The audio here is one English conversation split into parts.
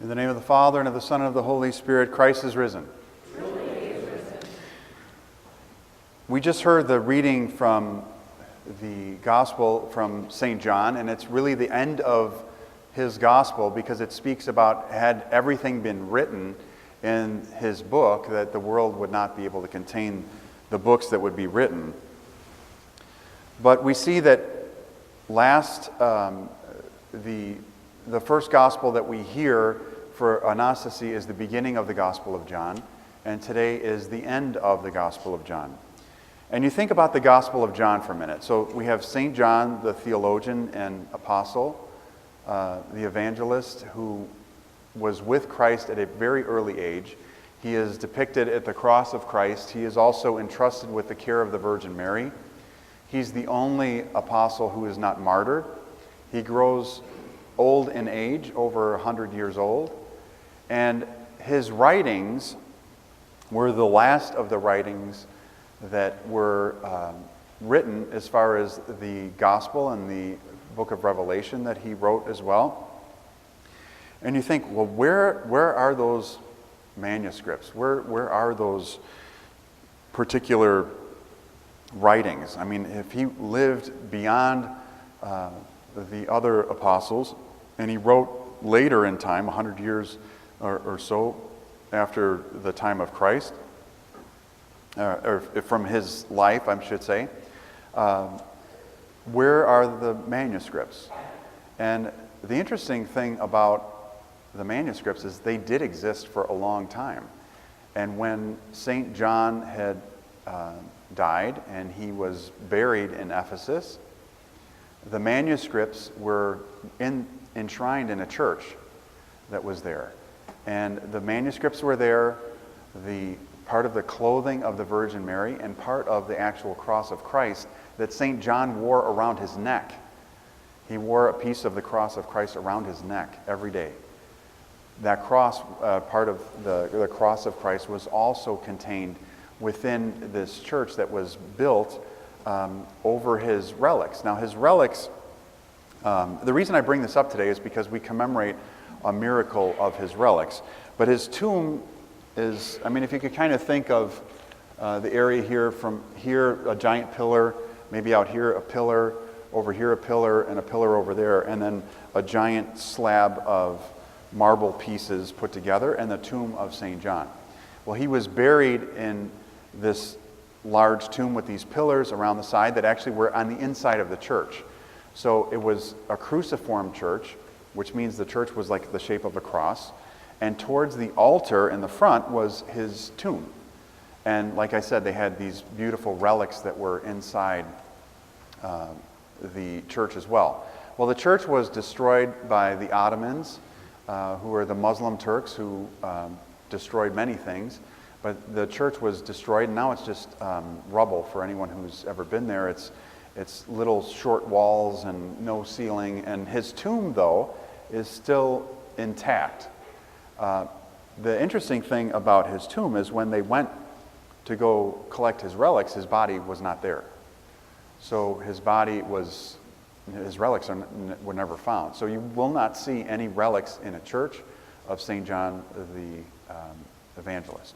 In the name of the Father, and of the Son, and of the Holy Spirit, Christ is risen. Truly he is risen. We just heard the reading from the Gospel from St. John, and it's really the end of his Gospel because it speaks about, had everything been written in his book, that the world would not be able to contain the books that would be written. But we see that the first Gospel that we hear for apostasy is the beginning of the Gospel of John, and today is the end of the Gospel of John. And you think about the Gospel of John for a minute. So we have St. John, the theologian and apostle, the evangelist, who was with Christ at a very early age. He is depicted at the cross of Christ. He is also entrusted with the care of the Virgin Mary. He's the only apostle who is not martyred. He grows old in age, over 100 years old. And his writings were the last of the writings that were written as far as the Gospel and the book of Revelation that he wrote as well. And you think, well, where are those manuscripts? Where are those particular writings? I mean, if he lived beyond the other apostles, and he wrote later in time, 100 years or so after the time of Christ, or from his life, I should say, where are the manuscripts? And the interesting thing about the manuscripts is they did exist for a long time. And when St. John had died and he was buried in Ephesus, the manuscripts were enshrined in a church that was there. And the manuscripts were there, the part of the clothing of the Virgin Mary and part of the actual cross of Christ that St. John wore around his neck. He wore a piece of the cross of Christ around his neck every day. That cross, part of the cross of Christ, was also contained within this church that was built over his relics. Now his relics, the reason I bring this up today is because we commemorate a miracle of his relics. But his tomb is, I mean, if you could kind of think of the area here, from here a giant pillar, maybe out here a pillar, over here a pillar, and a pillar over there, and then a giant slab of marble pieces put together, and the tomb of St. John. Well, he was buried in this large tomb with these pillars around the side that actually were on the inside of the church. So it was a cruciform church, which means the church was like the shape of a cross. And towards the altar in the front was his tomb. And like I said, they had these beautiful relics that were inside the church as well. Well, the church was destroyed by the Ottomans, who were the Muslim Turks who destroyed many things. But the church was destroyed, and now it's just rubble for anyone who's ever been there. It's little short walls and no ceiling. And his tomb, though, is still intact. The interesting thing about his tomb is when they went to go collect his relics, his body was not there. So his relics were never found. So you will not see any relics in a church of St. John the Evangelist.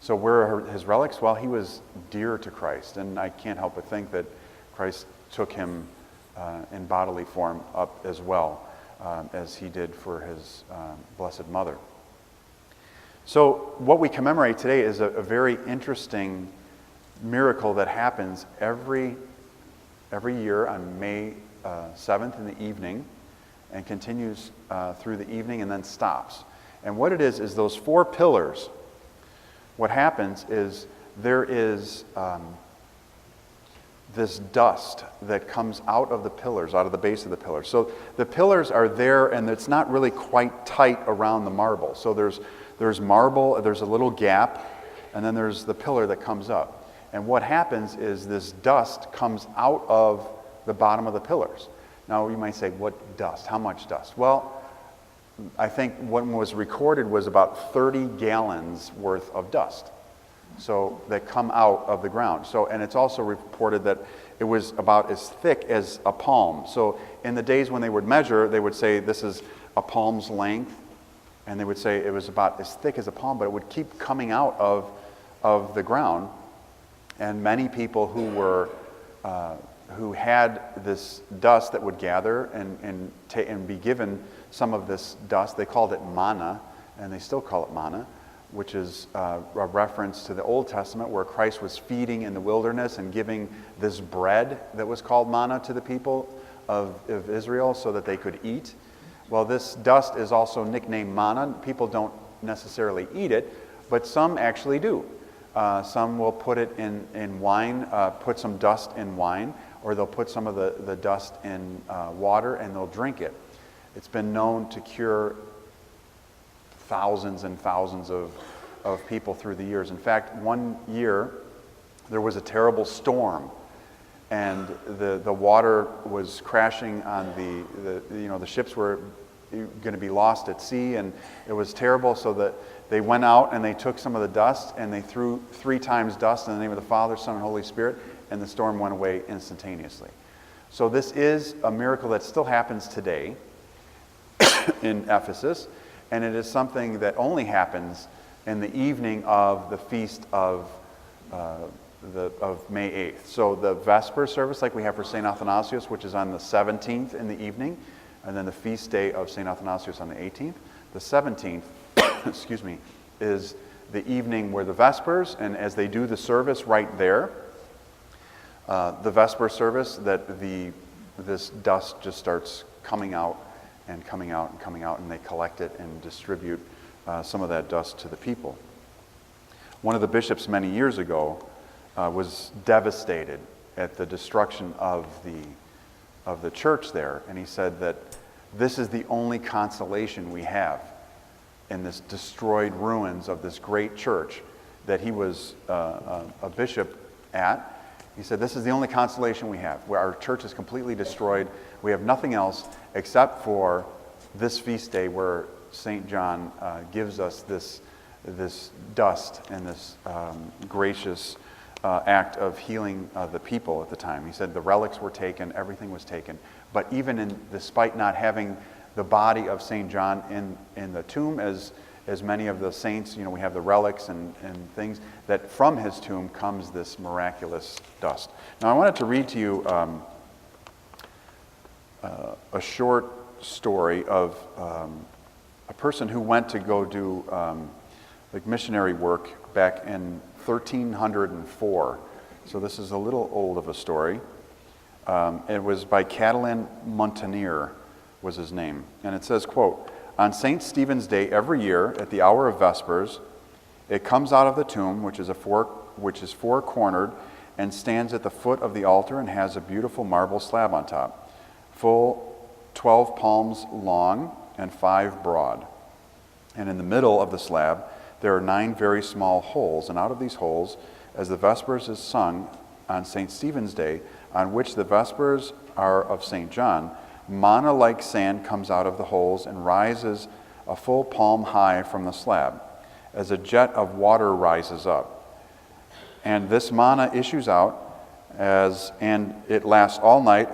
So where are his relics? Well, he was dear to Christ, and I can't help but think that Christ took him in bodily form up as well, as he did for his Blessed Mother. So what we commemorate today is a very interesting miracle that happens every year on May 7th in the evening, and continues through the evening and then stops. And what it is those four pillars. What happens is there is this dust that comes out of the pillars, out of the base of the pillars. So the pillars are there, and it's not really quite tight around the marble. So there's marble, there's a little gap, and then there's the pillar that comes up. And what happens is this dust comes out of the bottom of the pillars. Now you might say, what dust? How much dust? Well, I think what was recorded was about 30 gallons worth of dust. So that come out of the ground. So, and it's also reported that it was about as thick as a palm. So in the days when they would measure, they would say this is a palm's length And they would say it was about as thick as a palm, but it would keep coming out of the ground. And many people who had this dust that would gather and be given some of this dust, they called it manna, and they still call it manna, which is a reference to the Old Testament where Christ was feeding in the wilderness and giving this bread that was called manna to the people of Israel so that they could eat. Well, this dust is also nicknamed manna. People don't necessarily eat it, but some actually do. Some will put it in wine, put some dust in wine, or they'll put some of the dust in water and they'll drink it. It's been known to cure thousands and thousands of people through the years. In fact, one year there was a terrible storm, and the water was crashing on the ships were going to be lost at sea, and it was terrible. So that they went out and they took some of the dust and they threw 3 times dust in the name of the Father, Son, and Holy Spirit, and the storm went away instantaneously. So this is a miracle that still happens today in Ephesus, and it is something that only happens in the evening of the feast of May 8th. So the Vesper service, like we have for St. Athanasius, which is on the 17th in the evening, and then the feast day of St. Athanasius on the 18th. The 17th, excuse me, is the evening where the Vespers, and as they do the service right there, the Vesper service, that this dust just starts coming out and coming out and coming out, and they collect it and distribute some of that dust to the people. One of the bishops many years ago was devastated at the destruction of the church there, and he said that this is the only consolation we have in this destroyed ruins of this great church that he was a bishop at. He said, this is the only consolation we have, where our church is completely destroyed. We have nothing else except for this feast day where St. John gives us this dust and this gracious act of healing the people at the time. He said the relics were taken, everything was taken. But even despite not having the body of St. John in the tomb, as many of the saints, we have the relics and things, that from his tomb comes this miraculous dust. Now I wanted to read to you a short story of a person who went to go do missionary work back in 1304. So this is a little old of a story. It was by Catalin Montanier was his name. And it says, quote, "On St. Stephen's Day every year at the hour of Vespers, it comes out of the tomb, which is four-cornered, and stands at the foot of the altar and has a beautiful marble slab on top, full 12 palms long and 5 broad. And in the middle of the slab there are 9 very small holes, and out of these holes, as the Vespers is sung on St. Stephen's Day, on which the Vespers are of St. John, manna-like sand comes out of the holes and rises a full palm high from the slab, as a jet of water rises up. And this manna issues out, and it lasts all night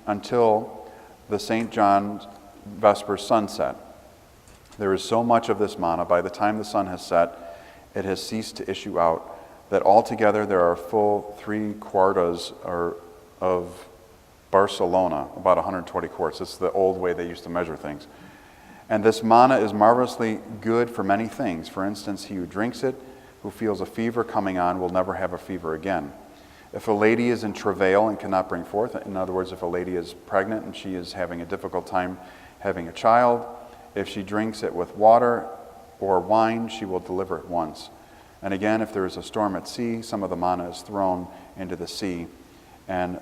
until the St. John's Vesper sunset. There is so much of this manna, by the time the sun has set, it has ceased to issue out, that altogether there are full 3 quartas of Barcelona, about 120 quarts. This is the old way they used to measure things. And this manna is marvelously good for many things. For instance, he who drinks it, who feels a fever coming on, will never have a fever again. If a lady is in travail and cannot bring forth, in other words, if a lady is pregnant and she is having a difficult time having a child, if she drinks it with water or wine, she will deliver at once. And again, if there is a storm at sea, some of the manna is thrown into the sea, and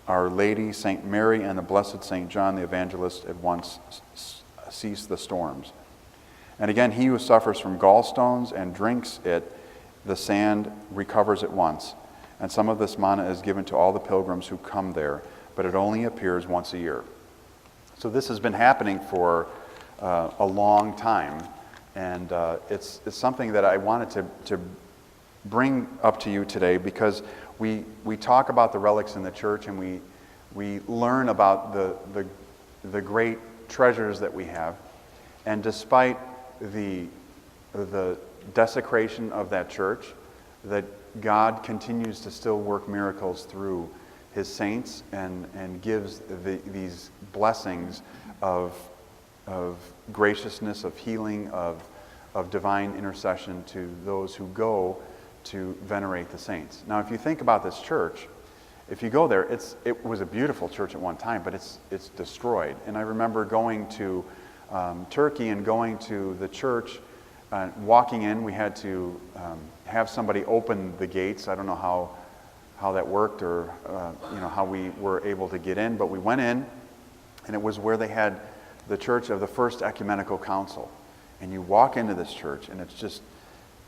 Our Lady, St. Mary, and the Blessed St. John the Evangelist at once cease the storms. And again, he who suffers from gallstones and drinks it, the sand recovers at once. And some of this manna is given to all the pilgrims who come there, but it only appears once a year." So this has been happening for a long time, and it's something that I wanted to bring up to you today, because we talk about the relics in the church, and we learn about the great treasures that we have. And despite the desecration of that church, that God continues to still work miracles through his saints and gives these blessings of graciousness, of healing, of divine intercession to those who go to venerate the saints. Now, if you think about this church, if you go there, it was a beautiful church at one time, but it's destroyed. And I remember going to Turkey and going to the church, walking in. We had to have somebody open the gates. I don't know how that worked, or how we were able to get in, but we went in, and it was where they had the church of the First Ecumenical Council. And you walk into this church, and it's just,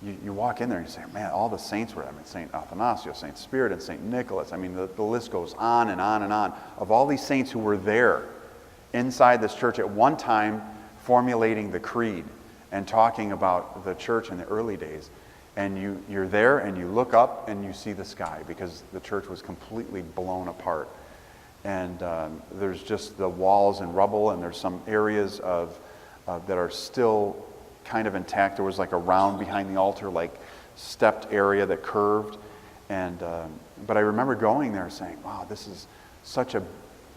you walk in there and you say, man, all the saints were there. I mean, St. Athanasius, St. Spirit, and St. Nicholas. I mean, the list goes on and on and on of all these saints who were there inside this church at one time, formulating the creed and talking about the church in the early days. And you're there and you look up and you see the sky, because the church was completely blown apart. And there's just the walls and rubble, and there's some areas that are still kind of intact. There was like a round behind the altar, like stepped area that curved. And but I remember going there saying, wow, this is such a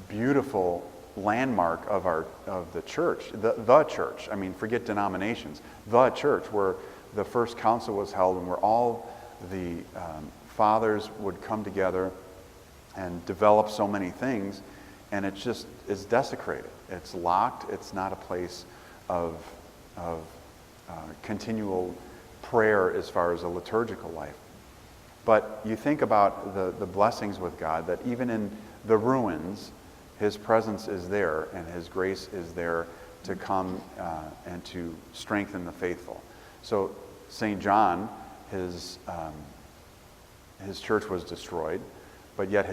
beautiful landmark of the church, the church. I mean, forget denominations. The church, where the first council was held, and where all the fathers would come together and develop so many things, and it's desecrated. It's locked. It's not a place of continual prayer as far as a liturgical life. But you think about the blessings with God, that even in the ruins, his presence is there, and his grace is there to come and to strengthen the faithful. So St. John, his church was destroyed, but yet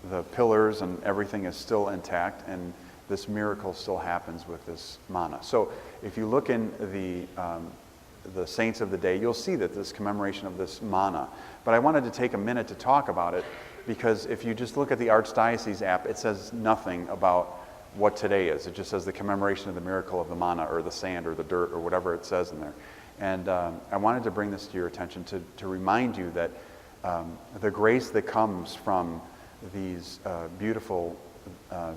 the pillars and everything is still intact, and this miracle still happens with this manna. So if you look in the saints of the day, you'll see that this commemoration of this manna. But I wanted to take a minute to talk about it, because if you just look at the Archdiocese app, it says nothing about what today is. It just says the commemoration of the miracle of the manna, or the sand, or the dirt, or whatever it says in there. And I wanted to bring this to your attention to remind you that the grace that comes from these beautiful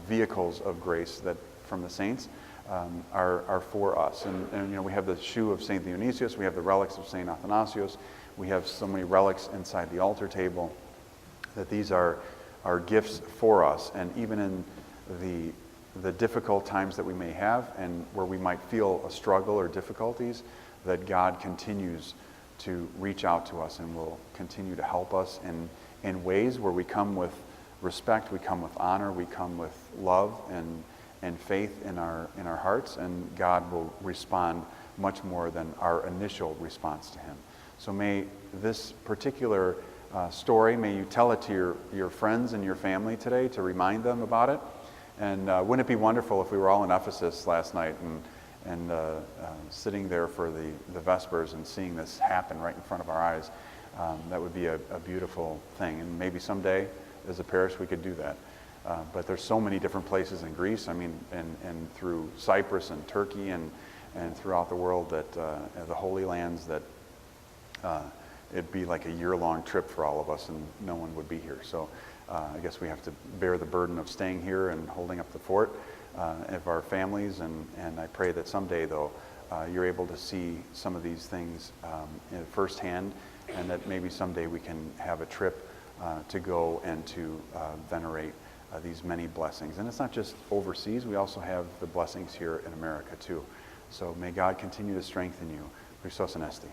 vehicles of grace that from the saints are for us. And we have the shoe of St. Dionysius, we have the relics of St. Athanasius, we have so many relics inside the altar table, that these are gifts for us. And even in the difficult times that we may have, and where we might feel a struggle or difficulties, that God continues to reach out to us and will continue to help us in ways where we come with respect, we come with honor, we come with love and faith in our hearts, and God will respond much more than our initial response to him. So may this particular story, may you tell it to your friends and your family today, to remind them about it. And wouldn't it be wonderful if we were all in Ephesus last night and sitting there for the Vespers and seeing this happen right in front of our eyes? That would be a beautiful thing. And maybe someday, as a parish, we could do that. But there's so many different places in Greece, I mean, and through Cyprus and Turkey and throughout the world, that the Holy Lands, that it'd be like a year-long trip for all of us, and no one would be here. So I guess we have to bear the burden of staying here and holding up the fort of our families. And I pray that someday, though, you're able to see some of these things firsthand, and that maybe someday we can have a trip to go and to venerate these many blessings. And it's not just overseas, we also have the blessings here in America too. So may God continue to strengthen you. Christos Anesti.